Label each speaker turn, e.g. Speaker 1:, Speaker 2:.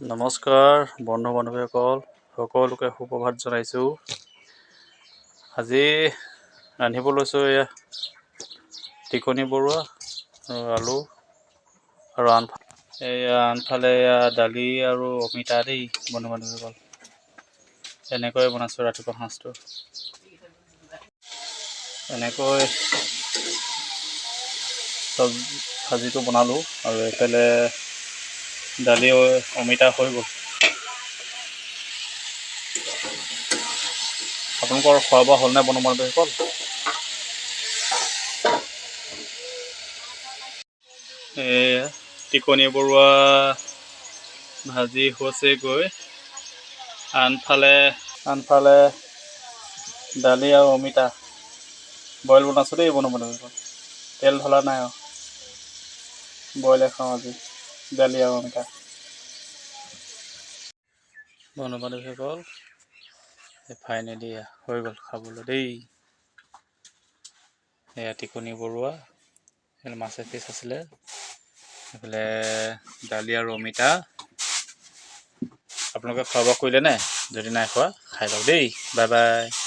Speaker 1: নমস্কাৰ বন্ধু বান্ধৱীসকল, সকলোকে সুপ্ৰভাত জনাইছোঁ। আজি ৰান্ধিব লৈছোঁ এয়া টিকনি বৰুৱা আৰু আলু আৰু আনফালে দালি আৰু অমিতা দেই বন্ধু বান্ধৱীসকল। এনেকৈ বনাইছোঁ ৰাতিপুৱা সাঁজটো। এনেকৈ চব ভাজিটো বনালোঁ আৰু এইফালে দালি অমিতা হৈ গ'ল। আপোনালোকৰ খোৱা বোৱা হ'লনে বন্ধু বান্ধৱীসকল? টিকনি বৰুৱা ভাজি হৈছেগৈ। আনফালে দালি আৰু অমিতা বইল বনাইছোঁ দেই বন্ধু বান্ধৱীসকল। তেল ঢলা নাই আৰু বইলে খাওঁ আজি, দালি আৰু অমিতা। বন্ধু বান্ধৱীসকল ফাইনেলি হৈ গ'ল খাবলৈ দেই। এয়া টিকনি বৰুৱা, মাছ এপিচ আছিলে, এইফালে দালি আৰু অমিতা। আপোনালোকে খোৱা বোৱা কৰিলে নে? যদি নাই খোৱা খাই লওক দেই। Bye bye.